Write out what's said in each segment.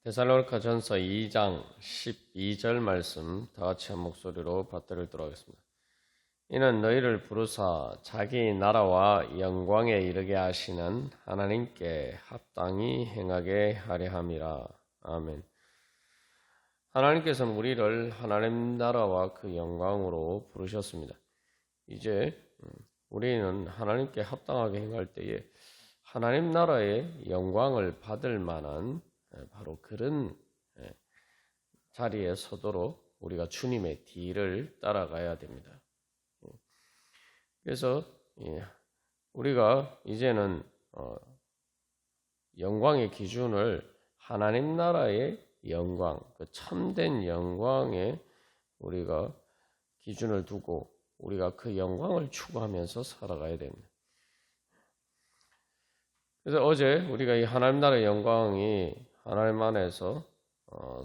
데살로니가전서 2장 12절 말씀 다 같이 한 목소리로 받들도록 하겠습니다. 이는 너희를 부르사 자기 나라와 영광에 이르게 하시는 하나님께 합당히 행하게 하려 함이라. 아멘. 하나님께서는 우리를 하나님 나라와 그 영광으로 부르셨습니다. 이제 우리는 하나님께 합당하게 행할 때에 하나님 나라의 영광을 받을 만한 바로 그런 자리에 서도록 우리가 주님의 뒤를 따라가야 됩니다. 그래서 우리가 이제는 영광의 기준을 하나님 나라의 영광, 그 참된 영광에 우리가 기준을 두고 우리가 그 영광을 추구하면서 살아가야 됩니다. 그래서 어제 우리가 이 하나님 나라의 영광이 하나님 안에서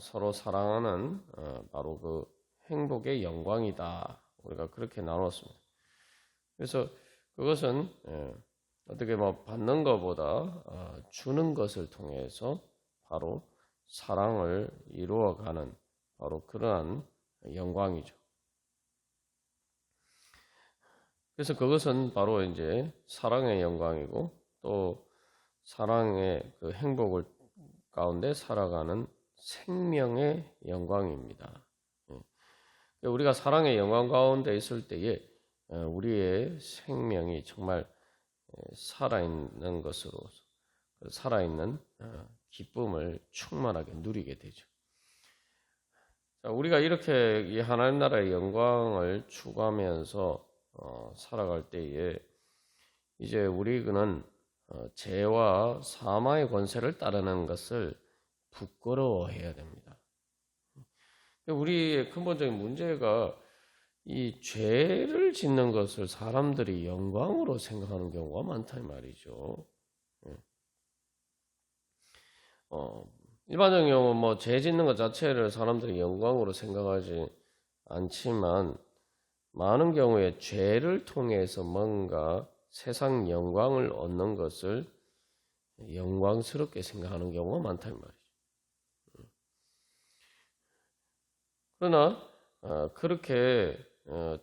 서로 사랑하는 바로 그 행복의 영광이다. 우리가 그렇게 나눴습니다. 그래서 그것은 어떻게 받는 것보다 주는 것을 통해서 바로 사랑을 이루어가는 바로 그러한 영광이죠. 그래서 그것은 바로 이제 사랑의 영광이고 또 사랑의 그 행복을 가운데 살아가는 생명의 영광입니다. 우리가 사랑의 영광 가운데 있을 때에 우리의 생명이 정말 살아있는 것으로 살아있는 기쁨을 충만하게 누리게 되죠. 우리가 이렇게 이 하나님 나라의 영광을 추구하면서 살아갈 때에 이제 우리는 죄와 사망의 권세를 따르는 것을 부끄러워해야 됩니다. 우리의 근본적인 문제가 이 죄를 짓는 것을 사람들이 영광으로 생각하는 경우가 많다 이 말이죠. 일반적인 경우 죄 짓는 것 자체를 사람들이 영광으로 생각하지 않지만 많은 경우에 죄를 통해서 뭔가 세상 영광을 얻는 것을 영광스럽게 생각하는 경우가 많다 이 말이죠. 그러나 그렇게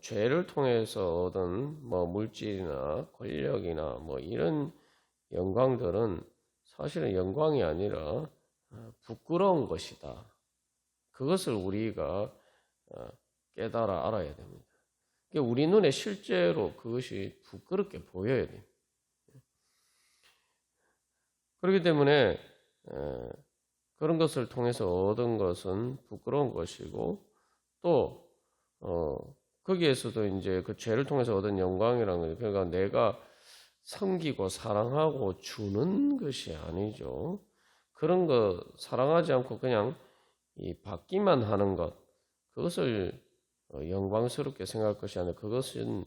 죄를 통해서 얻은 물질이나 권력이나 이런 영광들은 사실은 영광이 아니라 부끄러운 것이다. 그것을 우리가 깨달아 알아야 됩니다. 우리 눈에 실제로 그것이 부끄럽게 보여야 돼요. 그렇기 때문에 그런 것을 통해서 얻은 것은 부끄러운 것이고 또 거기에서도 이제 그 죄를 통해서 얻은 영광이라는 거예요. 그러니까 내가 섬기고 사랑하고 주는 것이 아니죠. 그런 거 사랑하지 않고 그냥 받기만 하는 것, 그것을 영광스럽게 생각할 것이 아니라 그것은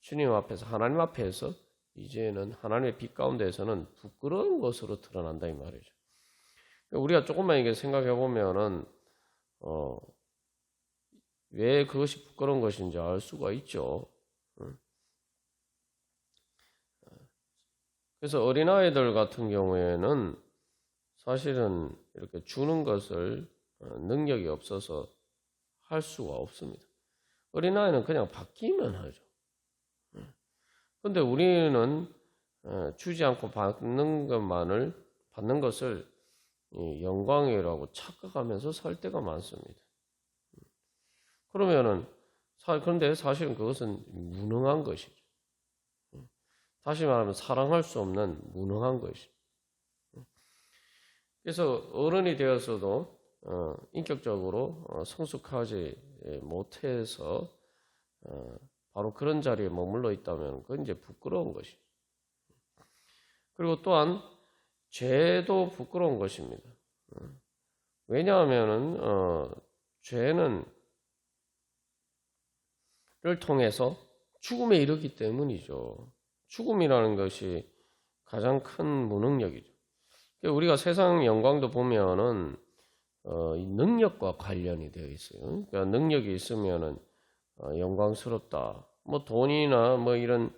주님 앞에서 하나님 앞에서 이제는 하나님의 빛 가운데에서는 부끄러운 것으로 드러난다 이 말이죠. 우리가 조금만 이게 생각해 보면은 왜 그것이 부끄러운 것인지 알 수가 있죠. 그래서 어린아이들 같은 경우에는 사실은 이렇게 주는 것을 능력이 없어서 할 수가 없습니다. 어린아이는 그냥 받기만 하죠. 그런데 우리는 주지 않고 받는 것을 영광이라고 착각하면서 살 때가 많습니다. 그런데 사실은 그것은 무능한 것이죠. 다시 말하면 사랑할 수 없는 무능한 것이죠. 그래서 어른이 되어서도 인격적으로 성숙하지 못해서 바로 그런 자리에 머물러 있다면 그건 이제 부끄러운 것이죠. 그리고 또한 죄도 부끄러운 것입니다. 왜냐하면은 죄는 를 통해서 죽음에 이르기 때문이죠. 죽음이라는 것이 가장 큰 무능력이죠. 우리가 세상 영광도 보면은 능력과 관련이 되어 있어요. 그러니까 능력이 있으면은 영광스럽다. 돈이나 이런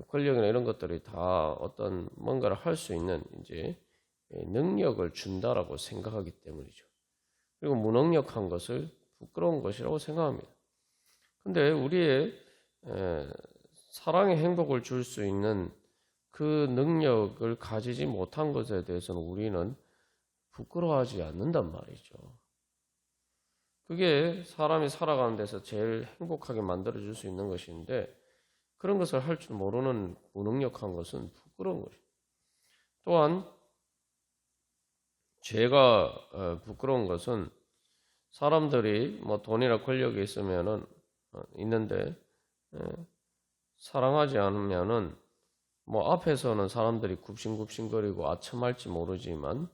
권력이나 이런 것들이 다 어떤 뭔가를 할 수 있는 이제 능력을 준다라고 생각하기 때문이죠. 그리고 무능력한 것을 부끄러운 것이라고 생각합니다. 근데 우리의 사랑의 행복을 줄 수 있는 그 능력을 가지지 못한 것에 대해서는 우리는 부끄러워하지 않는단 말이죠. 그게 사람이 살아가는 데서 제일 행복하게 만들어줄 수 있는 것인데 그런 것을 할 줄 모르는 무능력한 것은 부끄러운 것이죠. 또한 죄가 부끄러운 것은 사람들이 뭐 돈이나 권력이 있으면은 있는데 사랑하지 않으면은 뭐 앞에서는 사람들이 굽신굽신거리고 아첨할지 모르지만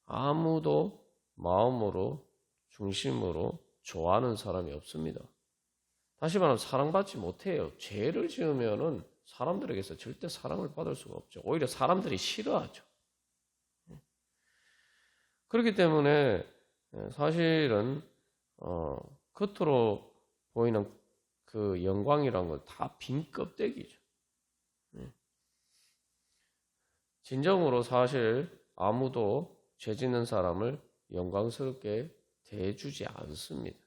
아무도 마음으로 중심으로 좋아하는 사람이 없습니다. 다시 말하면 사랑받지 못해요. 죄를 지으면은 사람들에게서 절대 사랑을 받을 수가 없죠. 오히려 사람들이 싫어하죠. 그렇기 때문에 사실은 겉으로 보이는 그 영광이란 건 다 빈 껍데기죠. 진정으로 사실 아무도 죄 짓는 사람을 영광스럽게 대해주지 않습니다.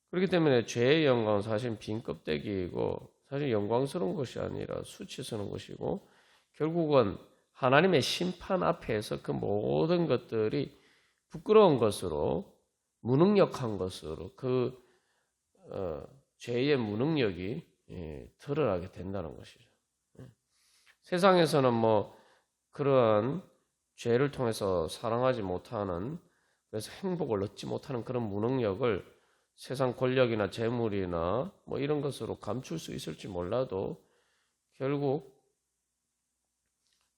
그렇기 때문에 죄의 영광은 사실 빈 껍데기이고 사실 영광스러운 것이 아니라 수치스러운 것이고 결국은 하나님의 심판 앞에서 그 모든 것들이 부끄러운 것으로 무능력한 것으로 그 죄의 무능력이 드러나게 된다는 것이죠. 세상에서는 뭐 그러한 죄를 통해서 사랑하지 못하는 그래서 행복을 얻지 못하는 그런 무능력을 세상 권력이나 재물이나 뭐 이런 것으로 감출 수 있을지 몰라도 결국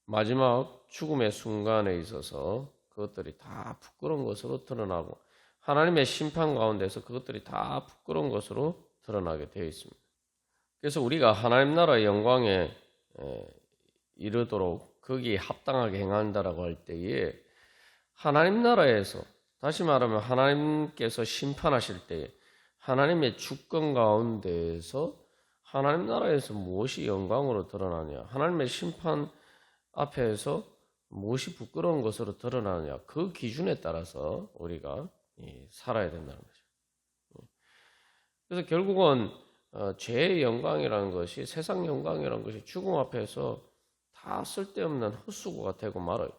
마지막 죽음의 순간에 있어서 그것들이 다 부끄러운 것으로 드러나고 하나님의 심판 가운데서 그것들이 다 부끄러운 것으로 드러나게 되어 있습니다. 그래서 우리가 하나님 나라의 영광에 이르도록 거기에 합당하게 행한다라고 할 때에 하나님 나라에서 다시 말하면 하나님께서 심판하실 때에 하나님의 주권 가운데에서 하나님 나라에서 무엇이 영광으로 드러나냐 하나님의 심판 앞에서 무엇이 부끄러운 것으로 드러나느냐 그 기준에 따라서 우리가 살아야 된다는 거죠. 그래서 결국은 죄의 영광이라는 것이 세상 영광이라는 것이 죽음 앞에서 다 쓸데없는 헛수고가 되고 말아요.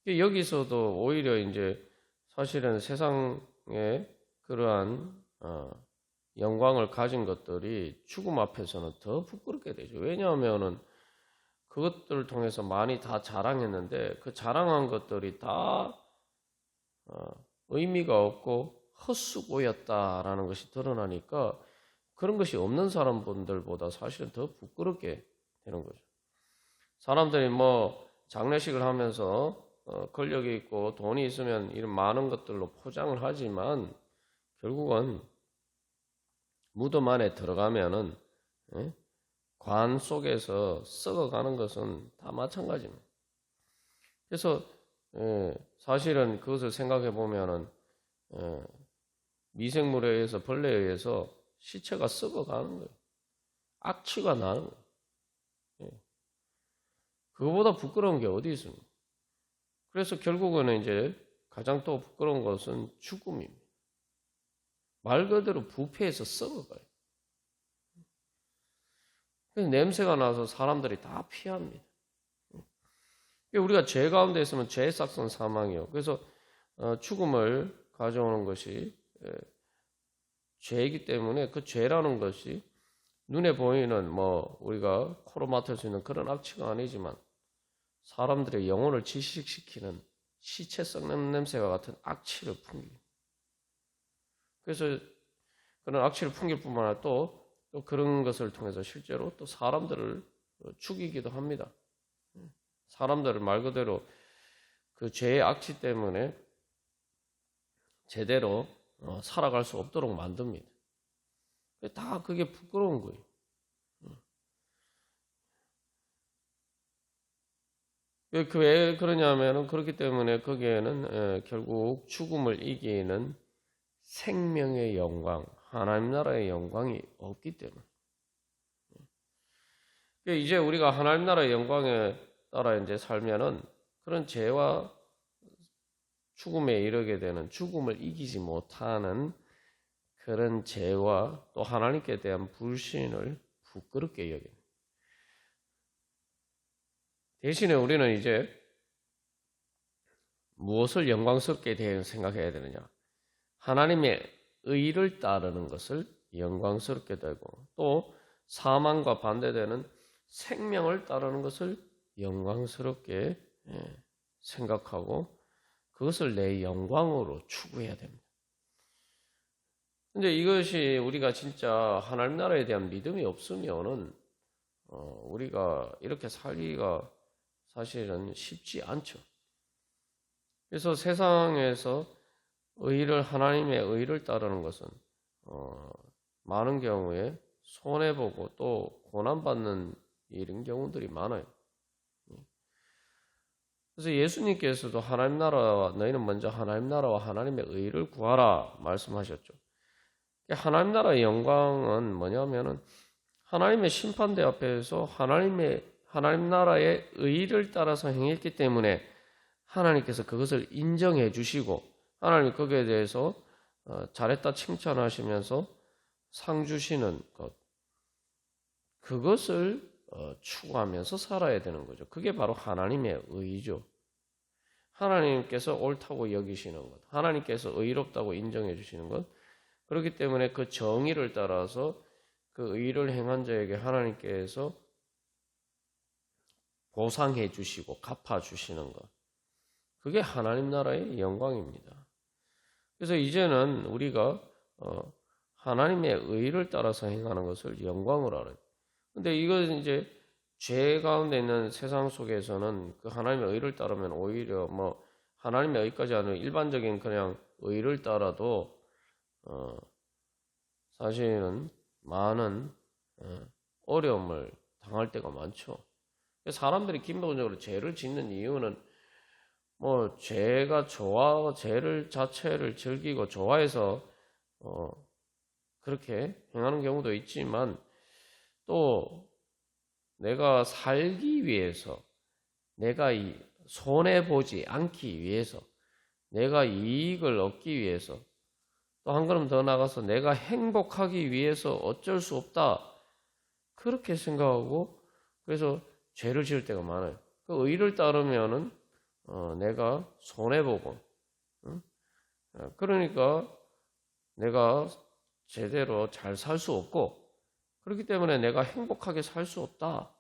여기서도 오히려 이제 사실은 세상의 그러한 영광을 가진 것들이 죽음 앞에서는 더 부끄럽게 되죠. 왜냐하면은 그것들을 통해서 많이 다 자랑했는데 그 자랑한 것들이 다 의미가 없고 헛수고였다라는 것이 드러나니까 그런 것이 없는 사람분들보다 사실은 더 부끄럽게 되는 거죠. 사람들이 뭐 장례식을 하면서 권력이 있고 돈이 있으면 이런 많은 것들로 포장을 하지만 결국은 무덤 안에 들어가면은 관 속에서 썩어가는 것은 다 마찬가지입니다. 그래서 사실은 그것을 생각해 보면은 미생물에 의해서 벌레에 의해서 시체가 썩어가는 거예요. 악취가 나는 거예요. 그거보다 부끄러운 게 어디 있습니까? 그래서 결국은 이제 가장 또 부끄러운 것은 죽음입니다. 말 그대로 부패해서 썩어가요. 그래서 냄새가 나서 사람들이 다 피합니다. 우리가 죄 가운데 있으면 죄의 삭은 사망이요. 그래서 죽음을 가져오는 것이 죄이기 때문에 그 죄라는 것이 눈에 보이는 뭐 우리가 코로 맡을 수 있는 그런 악취가 아니지만 사람들의 영혼을 질식시키는 시체 썩는 냄새와 같은 악취를 풍깁니다. 그래서 그런 악취를 풍길 뿐만 아니라 또 그런 것을 통해서 실제로 또 사람들을 죽이기도 합니다. 사람들을 말 그대로 그 죄의 악취 때문에 제대로 살아갈 수 없도록 만듭니다. 다 그게 부끄러운 거예요. 왜 그러냐면은 그렇기 때문에 거기에는 결국 죽음을 이기는 생명의 영광, 하나님 나라의 영광이 없기 때문에. 이제 우리가 하나님 나라의 영광에 따라 이제 살면은 그런 죄와 죽음에 이르게 되는, 죽음을 이기지 못하는 그런 죄와 또 하나님께 대한 불신을 부끄럽게 여깁니다. 대신에 우리는 이제 무엇을 영광스럽게 생각해야 되느냐? 하나님의 의를 따르는 것을 영광스럽게 되고, 또 사망과 반대되는 생명을 따르는 것을 영광스럽게 생각하고, 그것을 내 영광으로 추구해야 됩니다. 근데 이것이 우리가 진짜 하나님 나라에 대한 믿음이 없으면은 우리가 이렇게 살기가 사실은 쉽지 않죠. 그래서 세상에서 하나님의 의를 따르는 것은 많은 경우에 손해보고 또 고난받는 이런 경우들이 많아요. 그래서 예수님께서도 너희는 먼저 하나님 나라와 하나님의 의를 구하라 말씀하셨죠. 하나님 나라의 영광은 뭐냐면은 하나님의 심판대 앞에서 하나님 나라의 의를 따라서 행했기 때문에 하나님께서 그것을 인정해 주시고, 하나님이 거기에 대해서 잘했다 칭찬하시면서 상 주시는 것, 그것을 추구하면서 살아야 되는 거죠. 그게 바로 하나님의 의죠. 하나님께서 옳다고 여기시는 것, 하나님께서 의롭다고 인정해 주시는 것, 그렇기 때문에 그 정의를 따라서 그 의를 행한 자에게 하나님께서 보상해 주시고 갚아 주시는 것, 그게 하나님 나라의 영광입니다. 그래서 이제는 우리가 하나님의 의를 따라서 행하는 것을 영광으로 알아요. 근데 이것은 이제 죄 가운데 있는 세상 속에서는 그 하나님의 의를 따르면 오히려 하나님의 의까지 아니라 일반적인 그냥 의를 따라도 사실은 많은 어려움을 당할 때가 많죠. 사람들이 기본적으로 죄를 짓는 이유는 죄가 죄를 자체를 즐기고 좋아해서 그렇게 행하는 경우도 있지만, 또 내가 살기 위해서, 내가 손해보지 않기 위해서, 내가 이익을 얻기 위해서, 또 한 걸음 더 나가서 내가 행복하기 위해서 어쩔 수 없다, 그렇게 생각하고 그래서 죄를 지을 때가 많아요. 그 의를 따르면은 내가 손해보고, 그러니까 내가 제대로 잘 살 수 없고, 그렇기 때문에 내가 행복하게 살 수 없다.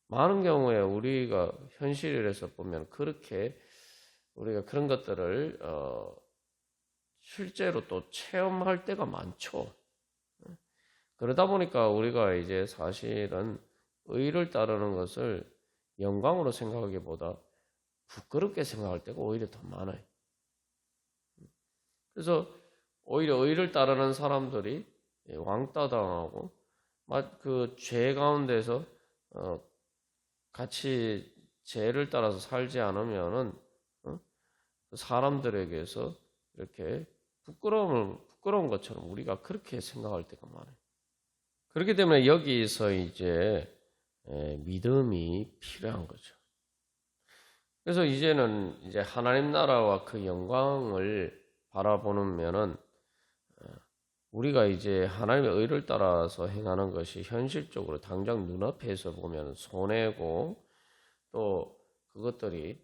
많은 경우에 우리가 현실에서 보면 그렇게 우리가 그런 것들을 실제로 또 체험할 때가 많죠. 그러다 보니까 우리가 이제 사실은 의를 따르는 것을 영광으로 생각하기보다 부끄럽게 생각할 때가 오히려 더 많아요. 그래서 오히려 의를 따르는 사람들이 왕따 당하고, 그 죄 가운데서 같이 죄를 따라서 살지 않으면은 사람들에게서 이렇게 부끄러운 것처럼 우리가 그렇게 생각할 때가 많아요. 그렇기 때문에 여기서 이제 믿음이 필요한 거죠. 그래서 이제는 이제 하나님 나라와 그 영광을 바라보면은 우리가 이제 하나님의 의를 따라서 행하는 것이 현실적으로 당장 눈앞에서 보면 손해고, 또 그것들이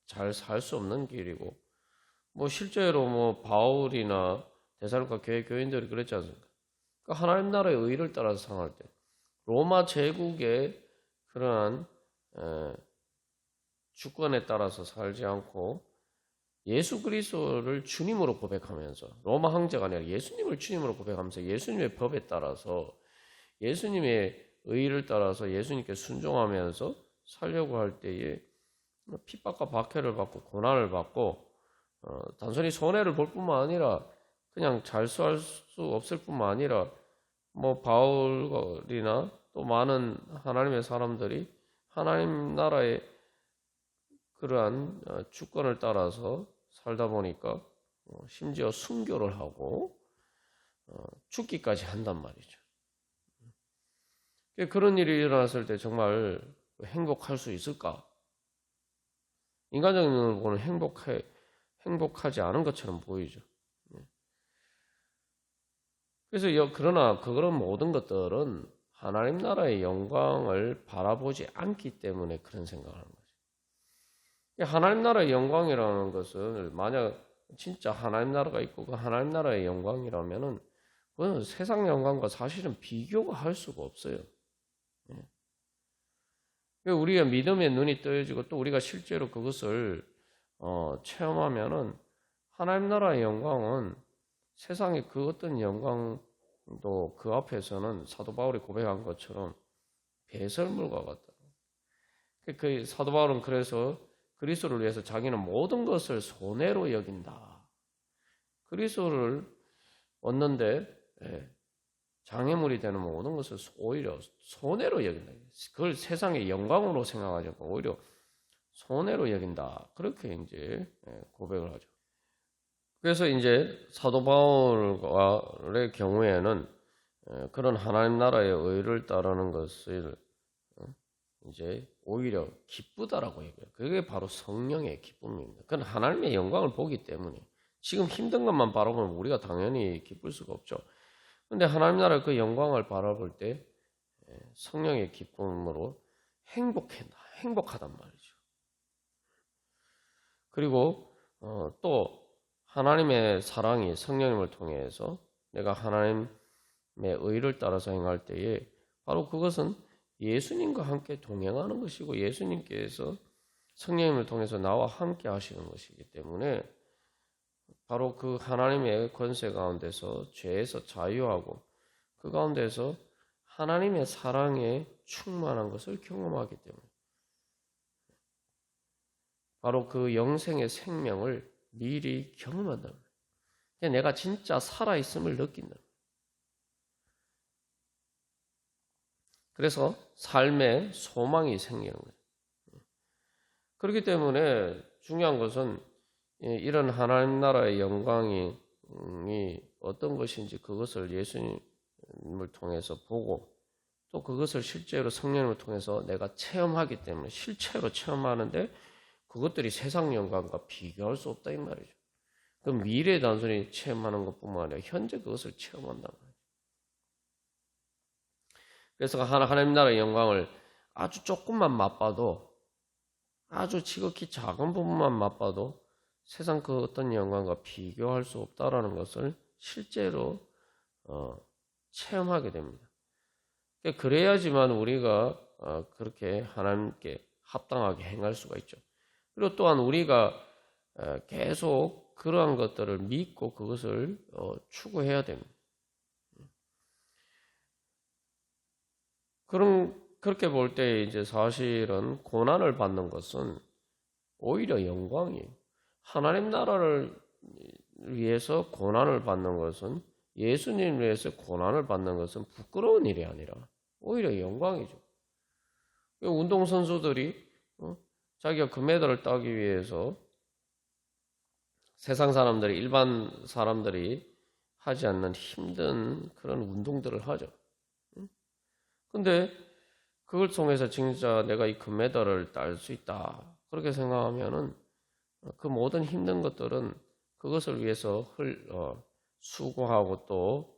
잘 살 수 없는 길이고, 실제로 바울이나 데살로니가 교회 교인들이 그랬지 않습니까? 그러니까 하나님 나라의 의를 따라서 상할 때 로마 제국의 그러한 주권에 따라서 살지 않고 예수 그리스도를 주님으로 고백하면서, 로마 황제가 아니라 예수님을 주님으로 고백하면서 예수님의 법에 따라서, 예수님의 의를 따라서 예수님께 순종하면서 살려고 할 때에 핍박과 박해를 받고 고난을 받고, 단순히 손해를 볼 뿐만 아니라 그냥 잘 살 수 없을 뿐만 아니라 바울이나 또 많은 하나님의 사람들이 하나님 나라의 그러한 주권을 따라서 살다 보니까 심지어 순교를 하고 죽기까지 한단 말이죠. 그런 일이 일어났을 때 정말 행복할 수 있을까? 인간적인 눈으로 보는 행복하지 않은 것처럼 보이죠. 그래서 그러나 그런 모든 것들은 하나님 나라의 영광을 바라보지 않기 때문에 그런 생각을 하는 거죠. 하나님 나라의 영광이라는 것을 만약 진짜 하나님 나라가 있고 그 하나님 나라의 영광이라면은 그건 세상 영광과 사실은 비교가 할 수가 없어요. 우리가 믿음의 눈이 떠여지고 또 우리가 실제로 그것을 체험하면은 하나님 나라의 영광은 세상의 그 어떤 영광도 그 앞에서는 사도 바울이 고백한 것처럼 배설물과 같다. 그 사도 바울은 그래서 그리스도를 위해서 자기는 모든 것을 손해로 여긴다. 그리스도를 얻는데 장애물이 되는 모든 것을 오히려 손해로 여긴다. 그걸 세상의 영광으로 생각하지 않고 오히려 손해로 여긴다. 그렇게 이제 고백을 하죠. 그래서 이제 사도 바울의 경우에는 그런 하나님 나라의 의를 따르는 것을 이제 오히려 기쁘다라고 얘기해요. 그게 바로 성령의 기쁨입니다. 그건 하나님의 영광을 보기 때문에 지금 힘든 것만 바라보면 우리가 당연히 기쁠 수가 없죠. 그런데 하나님 나라의 그 영광을 바라볼 때 성령의 기쁨으로 행복하단 말이죠. 그리고 또 하나님의 사랑이 성령님을 통해서 내가 하나님의 의를 따라서 행할 때에 바로 그것은 예수님과 함께 동행하는 것이고 예수님께서 성령님을 통해서 나와 함께 하시는 것이기 때문에 바로 그 하나님의 권세 가운데서 죄에서 자유하고 그 가운데서 하나님의 사랑에 충만한 것을 경험하기 때문에 바로 그 영생의 생명을 미리 경험한다. 내가 진짜 살아있음을 느낀다. 그래서 삶의 소망이 생기는 거예요. 그렇기 때문에 중요한 것은 이런 하나님 나라의 영광이 어떤 것인지 그것을 예수님을 통해서 보고 또 그것을 실제로 성령님을 통해서 내가 체험하기 때문에 실체로 체험하는데 그것들이 세상 영광과 비교할 수 없다 이 말이죠. 그 미래에 단순히 체험하는 것뿐만 아니라 현재 그것을 체험한단 말이죠. 그래서 하나님 나라의 영광을 아주 조금만 맛봐도 아주 지극히 작은 부분만 맛봐도 세상 그 어떤 영광과 비교할 수 없다라는 것을 실제로 체험하게 됩니다. 그래야지만 우리가 그렇게 하나님께 합당하게 행할 수가 있죠. 그리고 또한 우리가 계속 그러한 것들을 믿고 그것을 추구해야 됩니다. 그렇게 볼 때 이제 사실은 고난을 받는 것은 오히려 영광이에요. 하나님 나라를 위해서 고난을 받는 것은 예수님을 위해서 고난을 받는 것은 부끄러운 일이 아니라 오히려 영광이죠. 운동선수들이 자기가 금메달을 따기 위해서 세상 사람들이 일반 사람들이 하지 않는 힘든 그런 운동들을 하죠. 근데 그걸 통해서 진짜 내가 이 금메달을 딸 수 있다 그렇게 생각하면은 그 모든 힘든 것들은 그것을 위해서 수고하고 또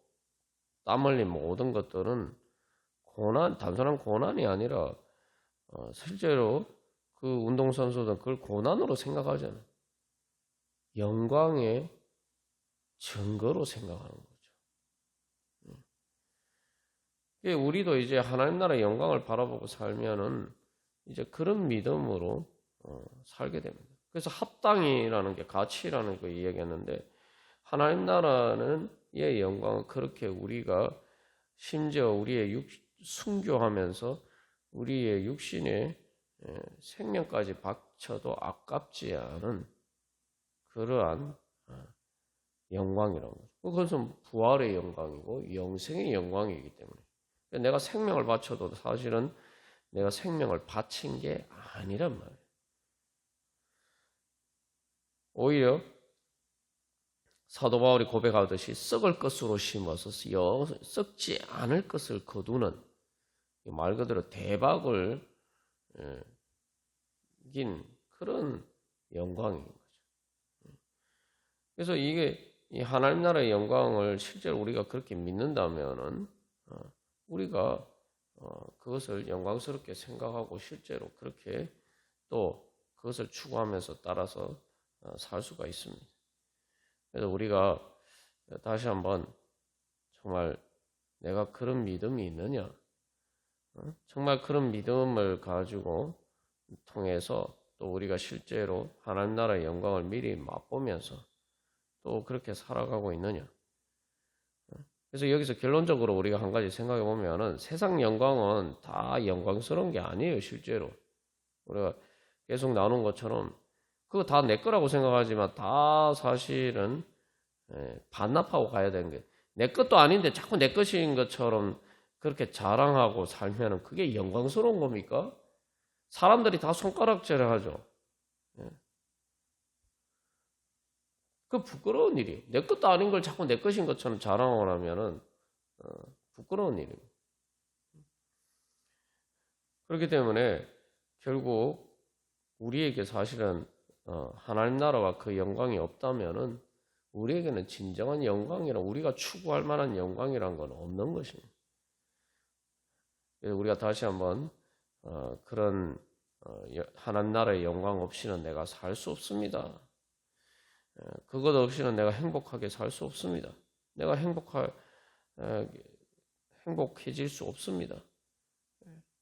땀 흘린 모든 것들은 단순한 고난이 아니라 실제로 그 운동선수들은 그걸 고난으로 생각하잖아요. 영광의 증거로 생각하는 거죠. 우리도 이제 하나님 나라의 영광을 바라보고 살면은 이제 그런 믿음으로 살게 됩니다. 그래서 합당이라는 게 가치라는 거 이야기했는데 하나님 나라는 의 영광은 그렇게 우리가 심지어 우리의 순교하면서 우리의 육신의 생명까지 바쳐도 아깝지 않은 그러한 영광이라는 거죠. 그것은 부활의 영광이고 영생의 영광이기 때문에 내가 생명을 바쳐도 사실은 내가 생명을 바친 게 아니란 말이에요. 오히려 사도 바울이 고백하듯이 썩을 것으로 심어서 썩지 않을 것을 거두는 말 그대로 대박을 긴 그런 영광인 거죠. 그래서 이게 이 하나님 나라의 영광을 실제로 우리가 그렇게 믿는다면은 우리가 그것을 영광스럽게 생각하고 실제로 그렇게 또 그것을 추구하면서 따라서 살 수가 있습니다. 그래서 우리가 다시 한번 정말 내가 그런 믿음이 있느냐? 정말 그런 믿음을 가지고 통해서 또 우리가 실제로 하나님 나라의 영광을 미리 맛보면서 또 그렇게 살아가고 있느냐? 그래서 여기서 결론적으로 우리가 한 가지 생각해 보면은 세상 영광은 다 영광스러운 게 아니에요, 실제로. 우리가 계속 나눈 것처럼 그거 다 내 거라고 생각하지만 다 사실은 반납하고 가야 되는 게 내 것도 아닌데 자꾸 내 것인 것처럼 그렇게 자랑하고 살면은 그게 영광스러운 겁니까? 사람들이 다 손가락질을 하죠. 그 부끄러운 일이에요. 내 것도 아닌 걸 자꾸 내 것인 것처럼 자랑을 하면은 부끄러운 일이에요. 그렇기 때문에 결국 우리에게 사실은 하나님 나라와 그 영광이 없다면은 우리에게는 진정한 영광이란 우리가 추구할 만한 영광이란 건 없는 것입니다. 그래서 우리가 다시 한번 그런 하나님 나라의 영광 없이는 내가 살 수 없습니다. 그것 없이는 내가 행복하게 살 수 없습니다. 내가 행복해질 수 없습니다.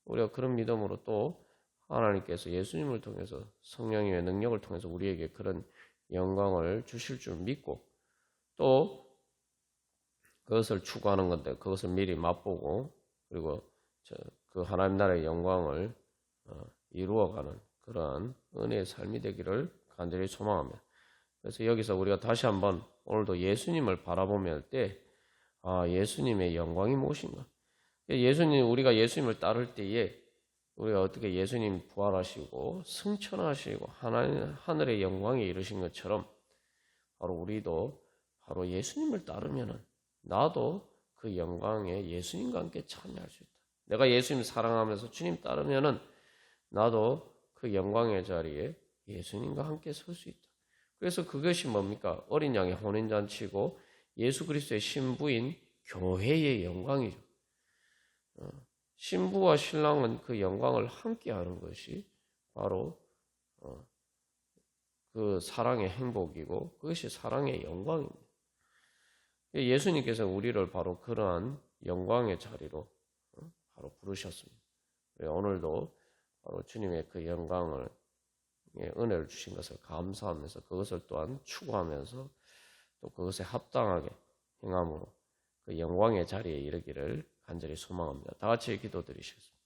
우리가 그런 믿음으로 또 하나님께서 예수님을 통해서 성령님의 능력을 통해서 우리에게 그런 영광을 주실 줄 믿고 또 그것을 추구하는 건데 그것을 미리 맛보고 그리고 그 하나님 나라의 영광을 이루어가는 그러한 은혜의 삶이 되기를 간절히 소망합니다. 그래서 여기서 우리가 다시 한번 오늘도 예수님을 바라보며 할 때 예수님의 영광이 무엇인가? 우리가 예수님을 따를 때에 우리가 어떻게 예수님 부활하시고 승천하시고 하늘의 영광에 이르신 것처럼 바로 우리도 바로 예수님을 따르면은 나도 그 영광에 예수님과 함께 참여할 수 있다. 내가 예수님 사랑하면서 주님 따르면은 나도 그 영광의 자리에 예수님과 함께 설 수 있다. 그래서 그것이 뭡니까? 어린 양의 혼인잔치고 예수 그리스도의 신부인 교회의 영광이죠. 신부와 신랑은 그 영광을 함께하는 것이 바로 그 사랑의 행복이고 그것이 사랑의 영광입니다. 예수님께서 우리를 바로 그러한 영광의 자리로 바로 부르셨습니다. 오늘도 바로 주님의 그 영광을 은혜를 주신 것을 감사하면서 그것을 또한 추구하면서 또 그것에 합당하게 행함으로 그 영광의 자리에 이르기를 간절히 소망합니다. 다 같이 기도드리시겠습니다.